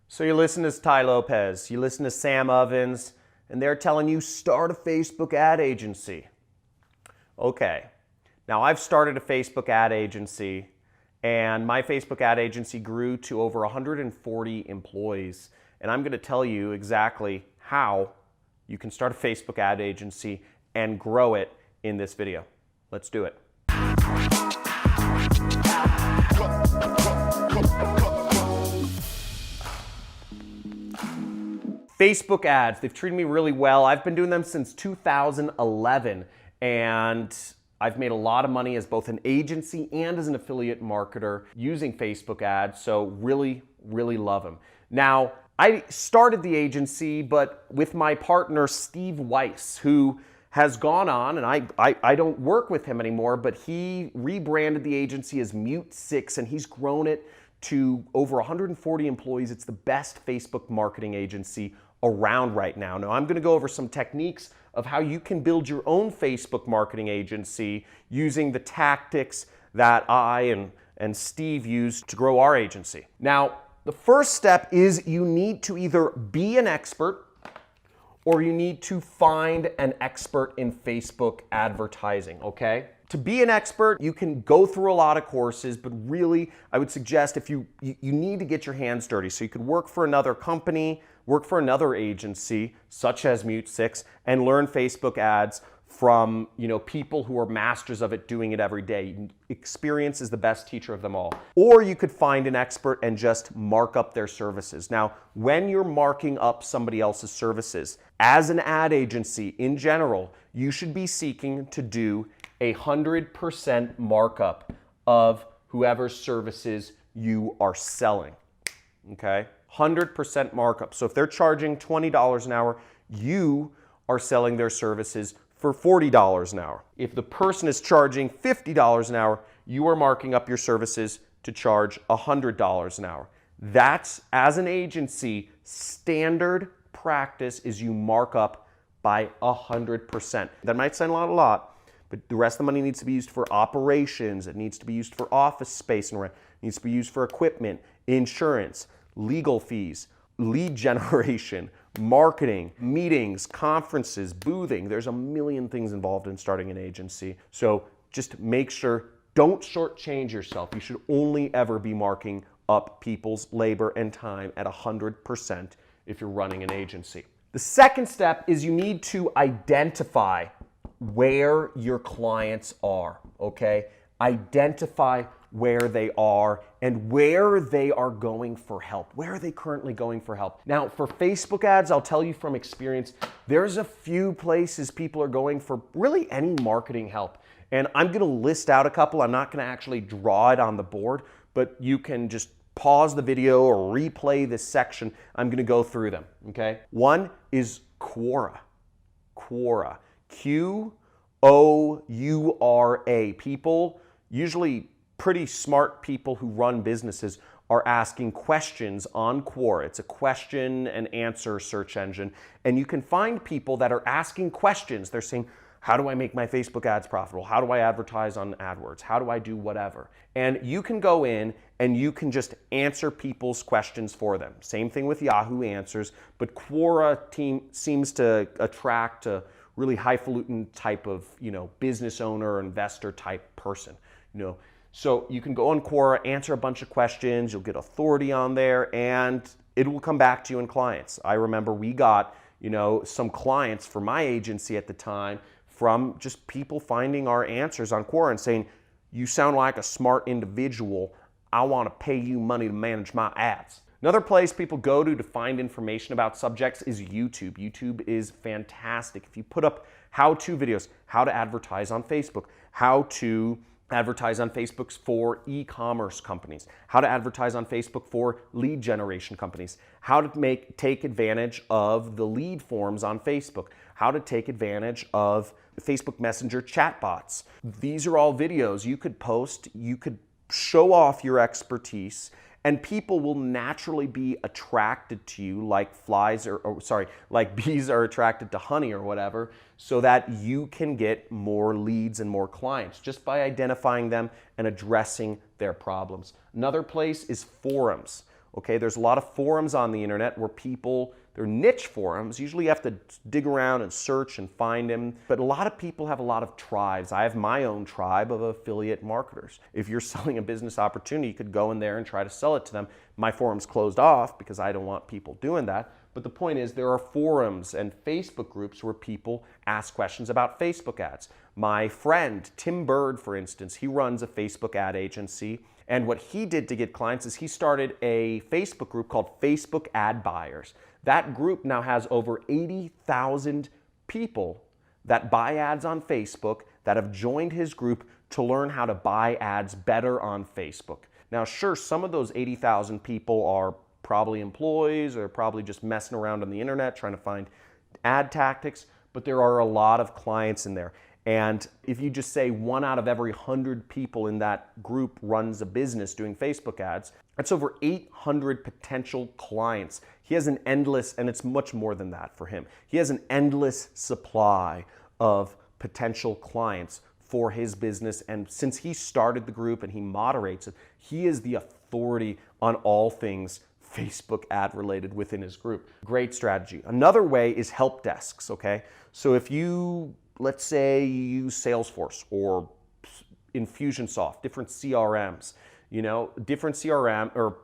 So you listen to Ty Lopez, you listen to Sam Ovens, and they're telling you start a Facebook ad agency. Okay, now I've started a Facebook ad agency, and my Facebook ad agency grew to over 140 employees. And I'm going to tell you exactly how you can start a Facebook ad agency and grow it in this video. Let's do it. Facebook ads, they've treated me really well. I've been doing them since 2011, and I've made a lot of money as both an agency and as an affiliate marketer using Facebook ads, so really, really love them. Now, I started the agency, but with my partner, Steve Weiss, who has gone on, and I don't work with him anymore, but he rebranded the agency as Mute 6, and he's grown it to over 140 employees. It's the best Facebook marketing agency around right now. Now, I'm going to go over some techniques of how you can build your own Facebook marketing agency using the tactics that I and Steve used to grow our agency. Now, the first step is you need to either be an expert or you need to find an expert in Facebook advertising, okay? To be an expert, you can go through a lot of courses, but really, I would suggest if you need to get your hands dirty. So you could work for another company, work for another agency, such as Mute 6, and learn Facebook ads from people who are masters of it, doing it every day. Experience is the best teacher of them all. Or you could find an expert and just mark up their services. Now, when you're marking up somebody else's services, as an ad agency in general, you should be seeking to do 100% markup of whoever's services you are selling, okay? 100% markup. So if they're charging $20 an hour, you are selling their services for $40 an hour. If the person is charging $50 an hour, you are marking up your services to charge $100 an hour. That's, as an agency, standard practice is you mark up by 100%. That might sound a lot, but the rest of the money needs to be used for operations. It needs to be used for office space and rent. It needs to be used for equipment, insurance, legal fees, lead generation, marketing, meetings, conferences, boothing. There's a million things involved in starting an agency. So just make sure, don't shortchange yourself. You should only ever be marking up people's labor and time at 100% if you're running an agency. The second step is you need to identify where your clients are, okay? Identify where they are and where they are going for help. Where are they currently going for help? Now, for Facebook ads, I'll tell you from experience, there's a few places people are going for really any marketing help. And I'm gonna list out a couple. I'm not gonna actually draw it on the board, but you can just pause the video or replay this section. I'm gonna go through them, okay? One is Quora. Quora. Q-O-U-R-A. People, usually pretty smart people who run businesses, are asking questions on Quora. It's a question and answer search engine. And you can find people that are asking questions. They're saying, how do I make my Facebook ads profitable? How do I advertise on AdWords? How do I do whatever? And you can go in and you can just answer people's questions for them. Same thing with Yahoo Answers, but Quora seems to attract a really highfalutin type of, business owner or investor type person, So you can go on Quora, answer a bunch of questions, you'll get authority on there, and it will come back to you in clients. I remember we got, some clients for my agency at the time from just people finding our answers on Quora and saying, you sound like a smart individual. I want to pay you money to manage my ads. Another place people go to find information about subjects is YouTube. YouTube is fantastic. If you put up how-to videos, how to advertise on Facebook, how to advertise on Facebook for e-commerce companies, how to advertise on Facebook for lead generation companies, how to take advantage of the lead forms on Facebook, how to take advantage of Facebook Messenger chatbots. These are all videos you could post, you could show off your expertise, and people will naturally be attracted to you like like bees are attracted to honey or whatever, so that you can get more leads and more clients just by identifying them and addressing their problems. Another place is forums. Okay, there's a lot of forums on the internet where people, they're niche forums. Usually you have to dig around and search and find them. But a lot of people have a lot of tribes. I have my own tribe of affiliate marketers. If you're selling a business opportunity, you could go in there and try to sell it to them. My forum's closed off because I don't want people doing that. But the point is, there are forums and Facebook groups where people ask questions about Facebook ads. My friend, Tim Bird, for instance, he runs a Facebook ad agency. And what he did to get clients is he started a Facebook group called Facebook Ad Buyers. That group now has over 80,000 people that buy ads on Facebook that have joined his group to learn how to buy ads better on Facebook. Now, sure, some of those 80,000 people are probably employees or probably just messing around on the internet trying to find ad tactics, but there are a lot of clients in there. And if you just say 1 out of every 100 people in that group runs a business doing Facebook ads, that's over 800 potential clients. He has an endless, and it's much more than that for him. He has an endless supply of potential clients for his business. And since he started the group and he moderates it, he is the authority on all things Facebook ad related within his group. Great strategy. Another way is help desks, okay? So if you, let's say you use Salesforce or Infusionsoft, different CRMs, different CRM or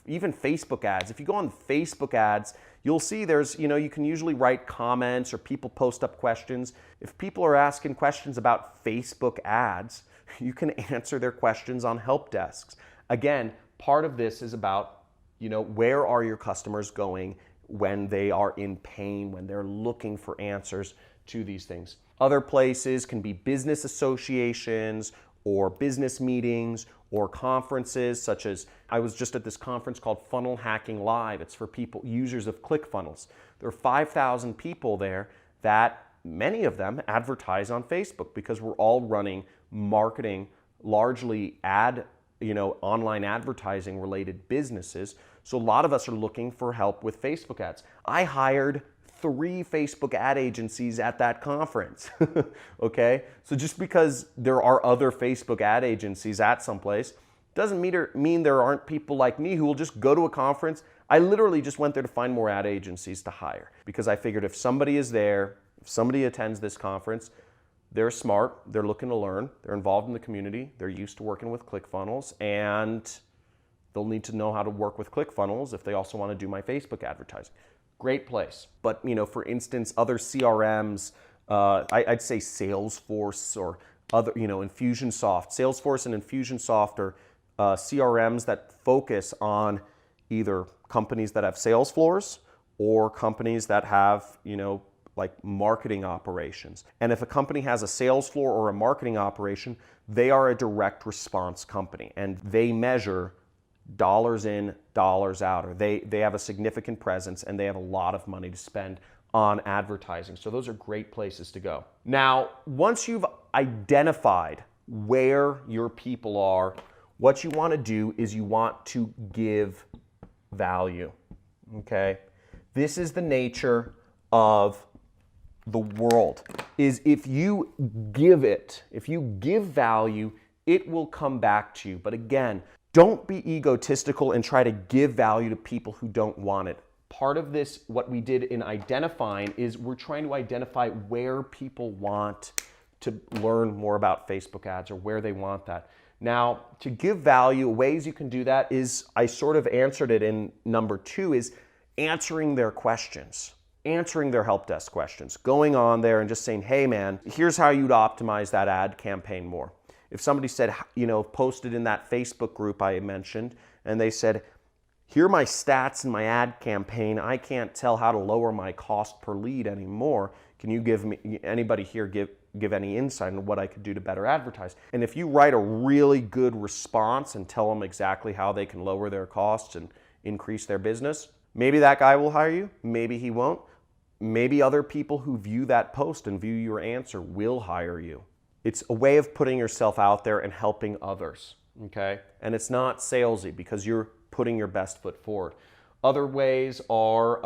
even Facebook ads. If you go on Facebook ads, you'll see there's, you can usually write comments or people post up questions. If people are asking questions about Facebook ads, you can answer their questions on help desks. Again, part of this is about where are your customers going when they are in pain, when they're looking for answers to these things. Other places can be business associations or business meetings or conferences, such as I was just at this conference called Funnel Hacking Live. It's for people, users of ClickFunnels. There are 5,000 people there that many of them advertise on Facebook because we're all running marketing, largely online advertising related businesses. So a lot of us are looking for help with Facebook ads. I hired 3 Facebook ad agencies at that conference, okay? So just because there are other Facebook ad agencies at some place doesn't mean there aren't people like me who will just go to a conference. I literally just went there to find more ad agencies to hire because I figured if somebody is there, if somebody attends this conference, they're smart, they're looking to learn, they're involved in the community, they're used to working with ClickFunnels, and they'll need to know how to work with ClickFunnels if they also want to do my Facebook advertising. Great place. But, for instance, other CRMs, I'd say Salesforce or other, Infusionsoft. Salesforce and Infusionsoft are CRMs that focus on either companies that have sales floors or companies that have, like marketing operations. And if a company has a sales floor or a marketing operation, they are a direct response company and they measure dollars in, dollars out, or they have a significant presence and they have a lot of money to spend on advertising. So those are great places to go. Now, once you've identified where your people are, what you want to do is you want to give value, okay? This is the nature of the world, is if you give value, it will come back to you. But again, don't be egotistical and try to give value to people who don't want it. Part of this, what we did in identifying, is we're trying to identify where people want to learn more about Facebook ads or where they want that. Now, to give value, ways you can do that is, I sort of answered it in number 2, is answering their questions. Answering their help desk questions, going on there and just saying, hey man, here's how you'd optimize that ad campaign more. If somebody said, posted in that Facebook group I mentioned, and they said, here are my stats in my ad campaign, I can't tell how to lower my cost per lead anymore. Can you anybody here give any insight on what I could do to better advertise? And if you write a really good response and tell them exactly how they can lower their costs and increase their business, maybe that guy will hire you, maybe he won't. Maybe other people who view that post and view your answer will hire you. It's a way of putting yourself out there and helping others, okay? And it's not salesy because you're putting your best foot forward. Other ways are,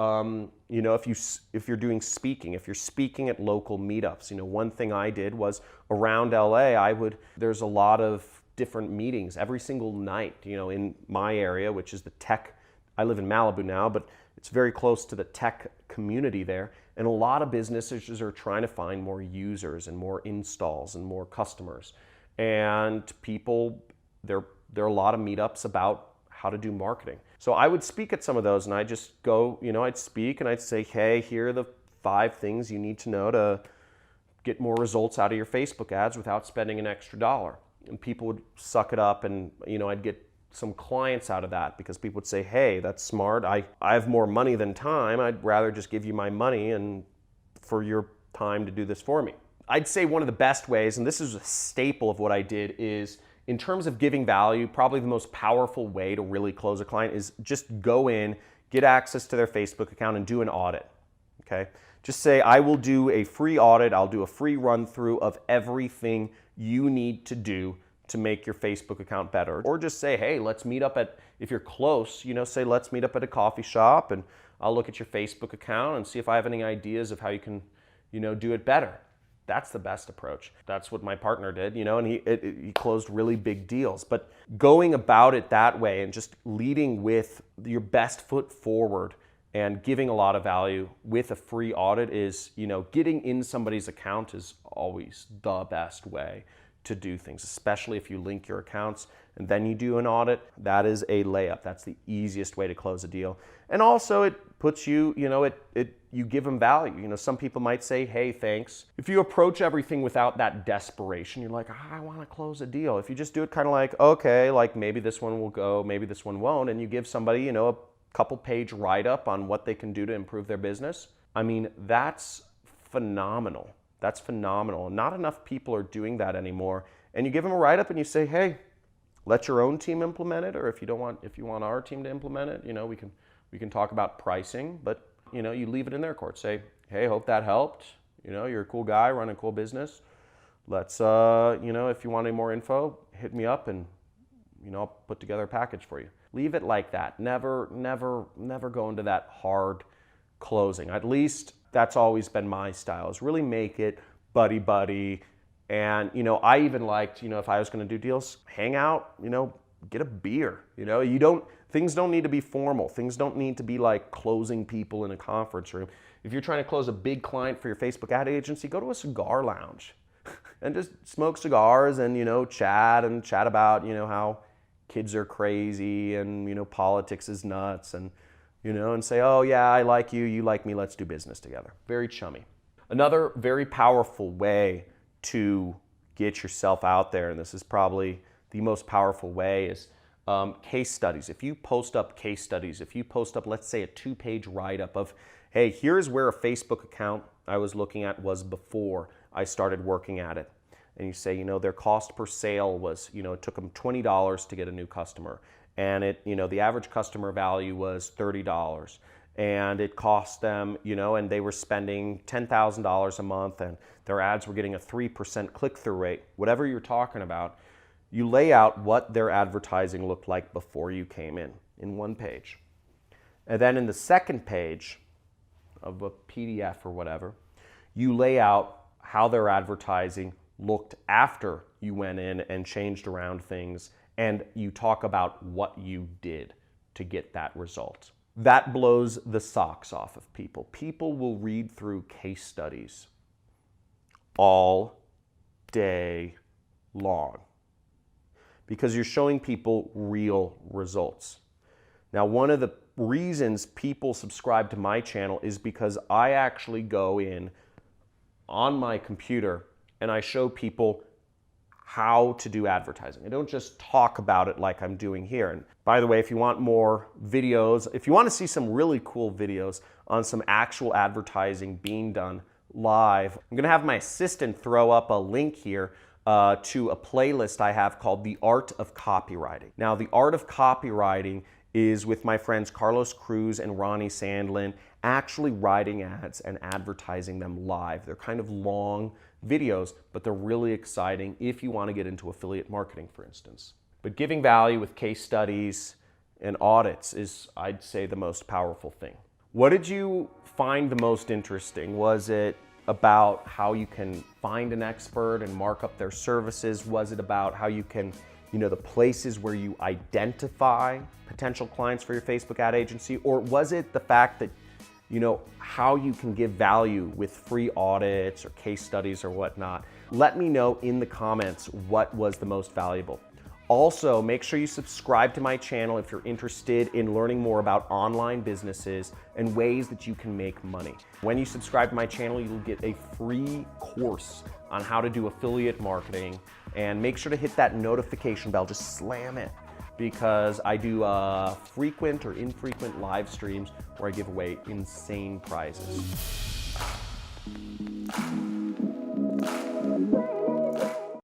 if you're doing speaking, if you're speaking at local meetups, one thing I did was around LA, there's a lot of different meetings every single night, in my area, which is the tech I live in Malibu now, but it's very close to the tech community there. And a lot of businesses are trying to find more users and more installs and more customers. And people, there are a lot of meetups about how to do marketing. So I would speak at some of those, and I just go, I'd speak and I'd say, hey, here are the 5 things you need to know to get more results out of your Facebook ads without spending an extra dollar. And people would suck it up, and I'd get some clients out of that because people would say, hey, that's smart. I have more money than time. I'd rather just give you my money and for your time to do this for me. I'd say one of the best ways, and this is a staple of what I did, is in terms of giving value, probably the most powerful way to really close a client is just go in, get access to their Facebook account and do an audit, okay? Just say, I will do a free audit, I'll do a free run through of everything you need to do to make your Facebook account better. Or just say, hey, let's meet up at, if you're close, say let's meet up at a coffee shop and I'll look at your Facebook account and see if I have any ideas of how you can, do it better. That's the best approach. That's what my partner did, and he closed really big deals. But going about it that way and just leading with your best foot forward and giving a lot of value with a free audit is, getting in somebody's account is always the best way to do things, especially if you link your accounts and then you do an audit. That is a layup. That's the easiest way to close a deal. And also it puts you, you give them value. Some people might say, hey, thanks. If you approach everything without that desperation, you're like, I want to close a deal. If you just do it kind of like, okay, like maybe this one will go, maybe this one won't, and you give somebody, a couple page write-up on what they can do to improve their business, I mean, that's phenomenal. That's phenomenal. Not enough people are doing that anymore. And you give them a write-up and you say, hey, let your own team implement it, or if you want our team to implement it, we can talk about pricing, but you leave it in their court. Say, hey, hope that helped. You're a cool guy running a cool business. Let's if you want any more info, hit me up and I'll put together a package for you. Leave it like that. Never go into that hard closing. At least that's always been my style, is really make it buddy. And, I even liked, if I was going to do deals, hang out, get a beer. Things don't need to be formal. Things don't need to be like closing people in a conference room. If you're trying to close a big client for your Facebook ad agency, go to a cigar lounge and just smoke cigars and, chat about, how kids are crazy and, politics is nuts and, and say, oh yeah, I like you, you like me, let's do business together. Very chummy. Another very powerful way to get yourself out there, and this is probably the most powerful way, is case studies. If you post up case studies, if you post up, let's say, a 2-page write-up of, hey, here's where a Facebook account I was looking at was before I started working at it. And you say, their cost per sale was, it took them $20 to get a new customer. And the average customer value was $30. And it cost them, and they were spending $10,000 a month, and their ads were getting a 3% click-through rate. Whatever you're talking about, you lay out what their advertising looked like before you came in one page. And then in the second page of a PDF or whatever, you lay out how their advertising looked after you went in and changed around things, and you talk about what you did to get that result. That blows the socks off of people. People will read through case studies all day long because you're showing people real results. Now, one of the reasons people subscribe to my channel is because I actually go in on my computer and I show people how to do advertising. I don't just talk about it like I'm doing here. And by the way, if you want more videos, if you want to see some really cool videos on some actual advertising being done live, I'm going to have my assistant throw up a link here to a playlist I have called The Art of Copywriting. Now, The Art of Copywriting is with my friends Carlos Cruz and Ronnie Sandlin, actually writing ads and advertising them live. They're kind of long videos, but they're really exciting if you want to get into affiliate marketing, for instance. But giving value with case studies and audits is, I'd say, the most powerful thing. What did you find the most interesting? Was it about how you can find an expert and mark up their services? Was it about how you can the places where you identify potential clients for your Facebook ad agency? Or was it the fact that, how you can give value with free audits or case studies or whatnot? Let me know in the comments what was the most valuable. Also, make sure you subscribe to my channel if you're interested in learning more about online businesses and ways that you can make money. When you subscribe to my channel, you'll get a free course on how to do affiliate marketing, and make sure to hit that notification bell, just slam it, because I do frequent or infrequent live streams where I give away insane prizes.